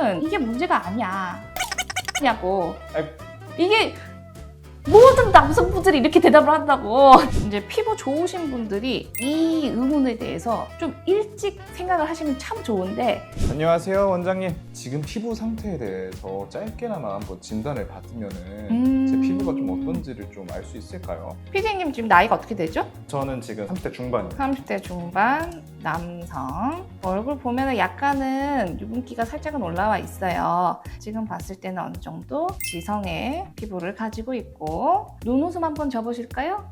피부는 이게 문제가 아니야. 냐고. 아니, 이게 모든 남성분들이 이렇게 대답을 한다고. 이제 피부 좋으신 분들이 이 의문에 대해서 좀 일찍 생각을 하시면 참 좋은데. 안녕하세요 원장님. 지금 피부 상태에 대해서 짧게나마 한번 진단을 받으면은 제 피부가 좀 어떤지를 좀 알 수 있을까요? 피디님 지금 나이가 어떻게 되죠? 저는 지금 30대 중반이에요. 30대 중반 남성. 얼굴 보면은 약간은 유분기가 살짝은 올라와 있어요. 지금 봤을 때는 어느 정도 지성의 피부를 가지고 있고, 눈웃음 한번 접으실까요?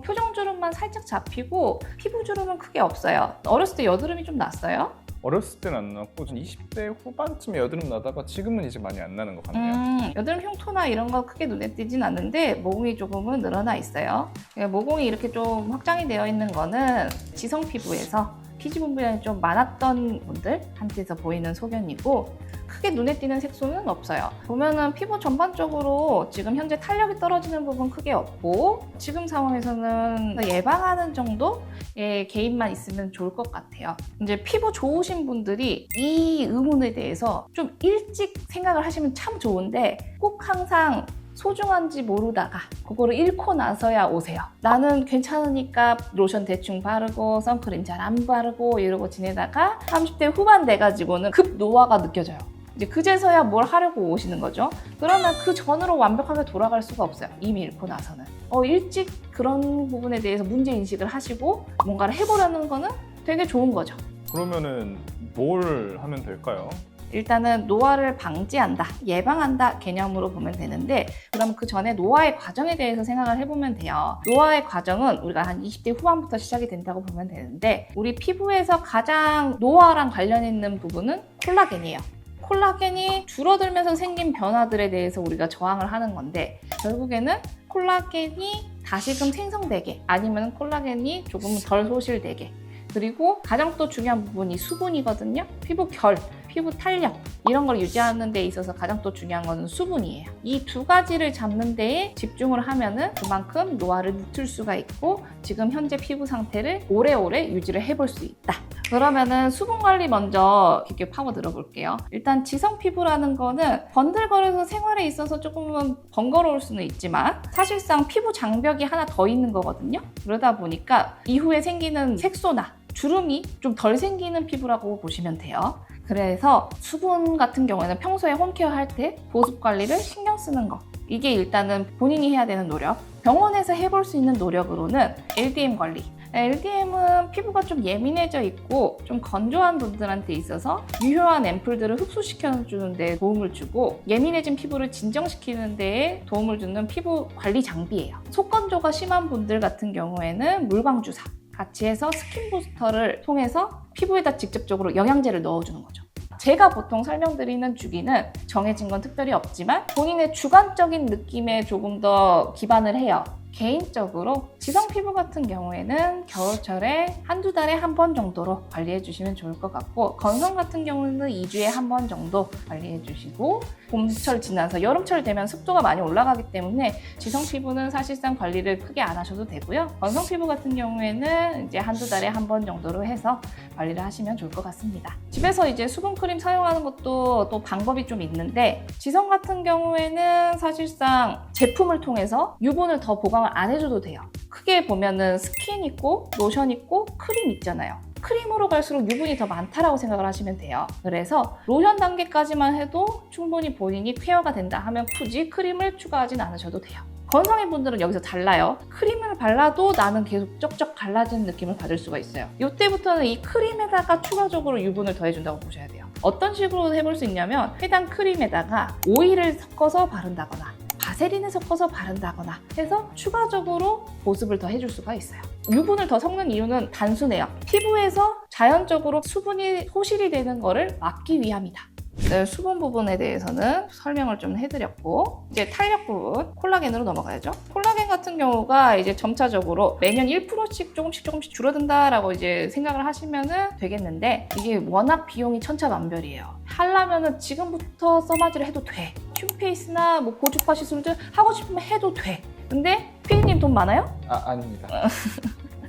표정주름만 살짝 잡히고 피부주름은 크게 없어요. 어렸을 때 여드름이 좀 났어요? 어렸을 때는 안 났고 전 20대 후반쯤에 여드름 나다가 지금은 이제 많이 안 나는 것 같네요. 여드름 흉터나 이런 거 크게 눈에 띄진 않는데 모공이 조금은 늘어나 있어요. 모공이 이렇게 좀 확장이 되어 있는 거는 지성 피부에서 피지 분비량이 좀 많았던 분들한테서 보이는 소견이고, 크게 눈에 띄는 색소는 없어요. 보면은 피부 전반적으로 지금 현재 탄력이 떨어지는 부분 크게 없고, 지금 상황에서는 예방하는 정도의 개입만 있으면 좋을 것 같아요. 이제 피부 좋으신 분들이 이 의문에 대해서 좀 일찍 생각을 하시면 참 좋은데, 꼭 항상 소중한지 모르다가 그거를 잃고 나서야 오세요. 나는 괜찮으니까 로션 대충 바르고 선크림 잘 안 바르고 이러고 지내다가 30대 후반 돼가지고는 급 노화가 느껴져요. 이제 그제서야 뭘 하려고 오시는 거죠. 그러면 그 전으로 완벽하게 돌아갈 수가 없어요. 이미 잃고 나서는. 일찍 그런 부분에 대해서 문제인식을 하시고 뭔가를 해보려는 거는 되게 좋은 거죠. 그러면은 뭘 하면 될까요? 일단은 노화를 방지한다, 예방한다 개념으로 보면 되는데, 그럼 그 전에 노화의 과정에 대해서 생각을 해보면 돼요. 노화의 과정은 우리가 한 20대 후반부터 시작이 된다고 보면 되는데, 우리 피부에서 가장 노화랑 관련 있는 부분은 콜라겐이에요. 콜라겐이 줄어들면서 생긴 변화들에 대해서 우리가 저항을 하는 건데, 결국에는 콜라겐이 다시금 생성되게, 아니면 콜라겐이 조금 덜 소실되게, 그리고 가장 또 중요한 부분이 수분이거든요. 피부 결, 피부 탄력 이런 걸 유지하는 데 있어서 가장 또 중요한 거는 수분이에요. 이 두 가지를 잡는 데에 집중을 하면은 그만큼 노화를 늦출 수가 있고, 지금 현재 피부 상태를 오래오래 유지를 해볼 수 있다. 그러면은 수분 관리 먼저 깊게 파고 들어볼게요. 일단 지성 피부라는 거는 번들거려서 생활에 있어서 조금은 번거로울 수는 있지만 사실상 피부 장벽이 하나 더 있는 거거든요. 그러다 보니까 이후에 생기는 색소나 주름이 좀 덜 생기는 피부라고 보시면 돼요. 그래서 수분 같은 경우에는 평소에 홈케어 할 때 보습 관리를 신경 쓰는 거, 이게 일단은 본인이 해야 되는 노력. 병원에서 해볼 수 있는 노력으로는 LDM 관리. LDM은 피부가 좀 예민해져 있고 좀 건조한 분들한테 있어서 유효한 앰플들을 흡수시켜주는 데 도움을 주고, 예민해진 피부를 진정시키는 데에 도움을 주는 피부 관리 장비예요. 속건조가 심한 분들 같은 경우에는 물광주사 같이 해서 스킨 부스터를 통해서 피부에다 직접적으로 영양제를 넣어주는 거죠. 제가 보통 설명드리는 주기는 정해진 건 특별히 없지만 본인의 주관적인 느낌에 조금 더 기반을 해요. 개인적으로 지성 피부 같은 경우에는 겨울철에 한두 달에 한 번 정도로 관리해 주시면 좋을 것 같고, 건성 같은 경우는 2주에 한 번 정도 관리해 주시고, 봄철 지나서 여름철 되면 습도가 많이 올라가기 때문에 지성 피부는 사실상 관리를 크게 안 하셔도 되고요. 건성 피부 같은 경우에는 이제 한두 달에 한 번 정도로 해서 관리를 하시면 좋을 것 같습니다. 집에서 이제 수분크림 사용하는 것도 또 방법이 좀 있는데, 지성 같은 경우에는 사실상 제품을 통해서 유분을 더 보강을 안 해줘도 돼요. 크게 보면은 스킨 있고 로션 있고 크림 있잖아요. 크림으로 갈수록 유분이 더 많다라고 생각을 하시면 돼요. 그래서 로션 단계까지만 해도 충분히 본인이 케어가 된다 하면 굳이 크림을 추가하진 않으셔도 돼요. 건성인 분들은 여기서 달라요. 크림을 발라도 나는 계속 쩍쩍 갈라지는 느낌을 받을 수가 있어요. 이때부터는 이 크림에다가 추가적으로 유분을 더해준다고 보셔야 돼요. 어떤 식으로 해볼 수 있냐면, 해당 크림에다가 오일을 섞어서 바른다거나 바세린을 섞어서 바른다거나 해서 추가적으로 보습을 더 해줄 수가 있어요. 유분을 더 섞는 이유는 단순해요. 피부에서 자연적으로 수분이 소실이 되는 거를 막기 위함이다. 네, 수분 부분에 대해서는 설명을 좀 해드렸고, 이제 탄력 부분 콜라겐으로 넘어가야죠. 콜라겐 같은 경우가 이제 점차적으로 매년 1%씩 조금씩 줄어든다라고 이제 생각을 하시면 되겠는데, 이게 워낙 비용이 천차만별이에요. 하려면은 지금부터 써마지를 해도 돼. 큐페이스나 뭐 고주파 시술들 하고 싶으면 해도 돼. 근데 피디님 돈 많아요? 아닙니다.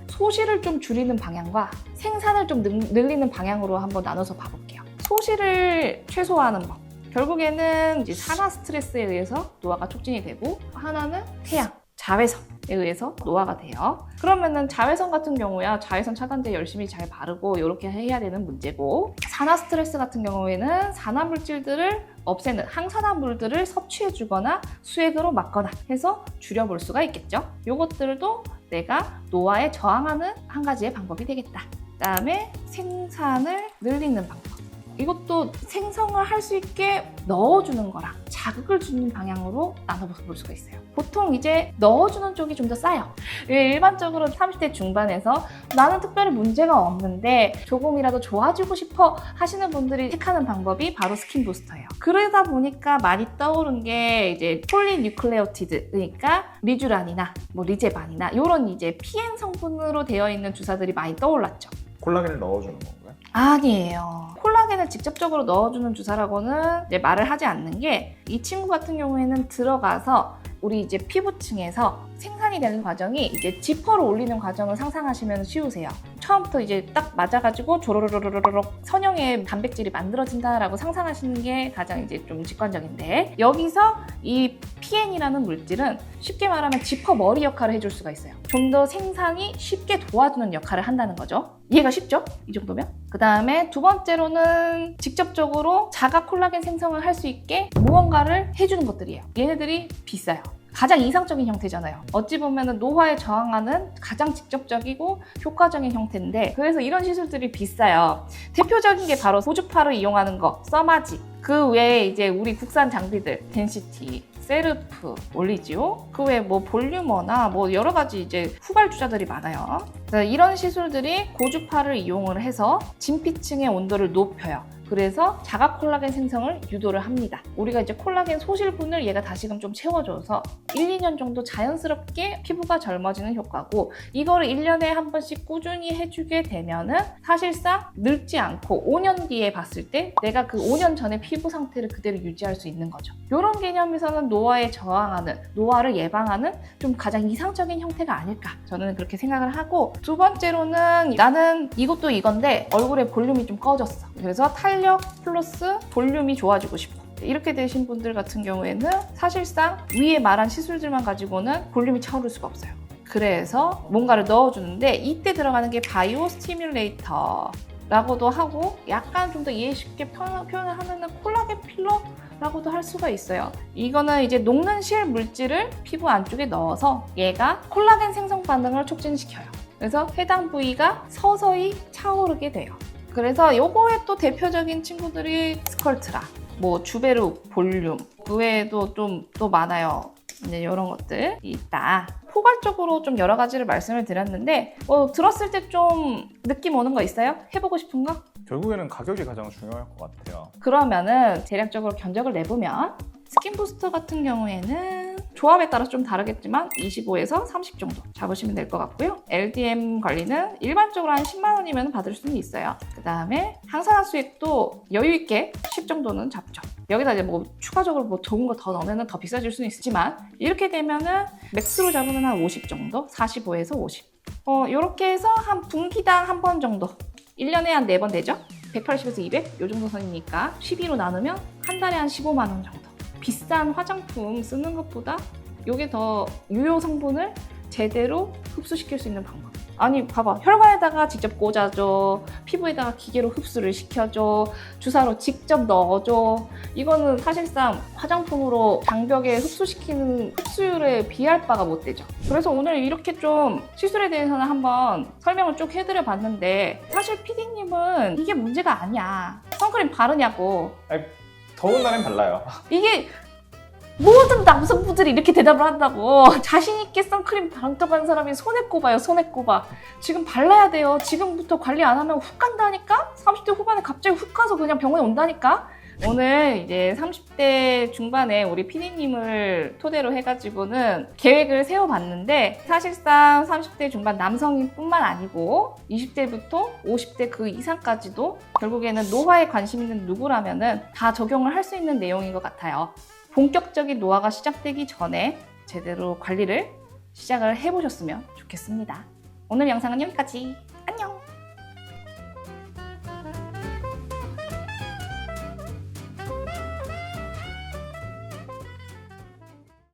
소실을 좀 줄이는 방향과 생산을 좀 늘리는 방향으로 한번 나눠서 봐볼게요. 소실을 최소화하는 법. 결국에는 이제 산화 스트레스에 의해서 노화가 촉진이 되고, 하나는 태양, 자외선에 의해서 노화가 돼요. 그러면은 자외선 같은 경우야 자외선 차단제 열심히 잘 바르고 이렇게 해야 되는 문제고, 산화 스트레스 같은 경우에는 산화 물질들을 없애는 항산화물들을 섭취해주거나 수액으로 맞거나 해서 줄여볼 수가 있겠죠. 이것들도 내가 노화에 저항하는 한 가지의 방법이 되겠다. 그다음에 생산을 늘리는 방법. 이것도 생성을 할 수 있게 넣어주는 거랑 자극을 주는 방향으로 나눠볼 수가 있어요. 보통 이제 넣어주는 쪽이 좀 더 싸요. 일반적으로 30대 중반에서 나는 특별히 문제가 없는데 조금이라도 좋아지고 싶어 하시는 분들이 택하는 방법이 바로 스킨 부스터예요. 그러다 보니까 많이 떠오른 게 이제 폴리뉴클레오티드, 그러니까 리쥬란이나 뭐 리제반이나 이런 이제 PN 성분으로 되어 있는 주사들이 많이 떠올랐죠. 콜라겐을 넣어주는 건가요? 아니에요. 콜라겐을 직접적으로 넣어주는 주사라고는 이제 말을 하지 않는 게, 이 친구 같은 경우에는 들어가서 우리 이제 피부층에서 생산이 되는 과정이 이제 지퍼를 올리는 과정을 상상하시면 쉬우세요. 처음부터 이제 딱 맞아가지고 조로로로로록 선형의 단백질이 만들어진다라고 상상하시는 게 가장 이제 좀 직관적인데, 여기서 이 PN이라는 물질은 쉽게 말하면 지퍼 머리 역할을 해줄 수가 있어요. 좀 더 생산이 쉽게 도와주는 역할을 한다는 거죠. 이해가 쉽죠? 이 정도면? 그 다음에 두 번째로는 직접적으로 자가 콜라겐 생성을 할 수 있게 무언가를 해주는 것들이에요. 얘네들이 비싸요. 가장 이상적인 형태잖아요. 어찌 보면 노화에 저항하는 가장 직접적이고 효과적인 형태인데, 그래서 이런 시술들이 비싸요. 대표적인 게 바로 고주파를 이용하는 거, 써마지. 그 외에 이제 우리 국산 장비들, 덴시티, 세르프, 올리지오, 그 외에 뭐 볼류머나 뭐 여러 가지 이제 후발주자들이 많아요. 이런 시술들이 고주파를 이용을 해서 진피층의 온도를 높여요. 그래서 자가 콜라겐 생성을 유도를 합니다. 우리가 이제 콜라겐 소실분을 얘가 다시금 좀 채워줘서 1, 2년 정도 자연스럽게 피부가 젊어지는 효과고, 이거를 1년에 한 번씩 꾸준히 해주게 되면은 사실상 늙지 않고 5년 뒤에 봤을 때 내가 그 5년 전의 피부 상태를 그대로 유지할 수 있는 거죠. 이런 개념에서는 노화에 저항하는, 노화를 예방하는 좀 가장 이상적인 형태가 아닐까, 저는 그렇게 생각을 하고, 두 번째로는 나는 이것도 이건데 얼굴에 볼륨이 좀 꺼졌어. 그래서 탄력 플러스 볼륨이 좋아지고 싶어. 이렇게 되신 분들 같은 경우에는 사실상 위에 말한 시술들만 가지고는 볼륨이 차오를 수가 없어요. 그래서 뭔가를 넣어주는데, 이때 들어가는 게 바이오 스티뮬레이터라고도 하고, 약간 좀 더 이해 쉽게 표현을 하면은 콜라겐 필러라고도 할 수가 있어요. 이거는 이제 녹는 실 물질을 피부 안쪽에 넣어서 얘가 콜라겐 생성 반응을 촉진시켜요. 그래서 해당 부위가 서서히 차오르게 돼요. 그래서 요거의 또 대표적인 친구들이 스컬트라, 뭐 주베르 볼륨, 그 외에도 좀 또 많아요. 이제 이런 것들이 있다. 포괄적으로 좀 여러 가지를 말씀을 드렸는데, 들었을 때 좀 느낌 오는 거 있어요? 해보고 싶은 거? 결국에는 가격이 가장 중요할 것 같아요. 그러면은 대략적으로 견적을 내보면, 스킨 부스터 같은 경우에는 조합에 따라 좀 다르겠지만 25에서 30 정도 잡으시면 될 것 같고요. LDM 관리는 일반적으로 한 10만 원이면 받을 수는 있어요. 그 다음에 항산화 수액도 여유 있게 10 정도는 잡죠. 여기다 이제 뭐 추가적으로 뭐 좋은 거 더 넣으면 더 비싸질 수는 있지만, 이렇게 되면은 맥스로 잡으면 한 50 정도, 45에서 50. 이렇게 해서 한 분기당 한 번 정도, 1년에 한 4번 되죠? 180에서 200? 요 정도 선이니까 12로 나누면 한 달에 한 15만 원 정도. 비싼 화장품 쓰는 것보다 이게 더 유효 성분을 제대로 흡수시킬 수 있는 방법. 아니 봐봐, 혈관에다가 직접 꽂아줘, 피부에다가 기계로 흡수를 시켜줘, 주사로 직접 넣어줘. 이거는 사실상 화장품으로 장벽에 흡수시키는 흡수율에 비할 바가 못 되죠. 그래서 오늘 이렇게 좀 시술에 대해서는 한번 설명을 쭉 해드려 봤는데, 사실 PD님은 이게 문제가 아니야. 선크림 바르냐고. 아니, 더운 날엔 발라요. 이게 모든 남성분들이 이렇게 대답을 한다고. 자신있게 선크림 바른다고 하는 사람이 손에 꼽아요, 손에 꼽아. 지금 발라야 돼요. 지금부터 관리 안 하면 훅 간다니까? 30대 후반에 갑자기 훅 가서 그냥 병원에 온다니까? 오늘 이제 30대 중반에 우리 피디님을 토대로 해가지고는 계획을 세워봤는데, 사실상 30대 중반 남성뿐만 아니고 20대부터 50대 그 이상까지도 결국에는 노화에 관심 있는 누구라면은 다 적용을 할 수 있는 내용인 것 같아요. 본격적인 노화가 시작되기 전에 제대로 관리를 시작을 해보셨으면 좋겠습니다. 오늘 영상은 여기까지.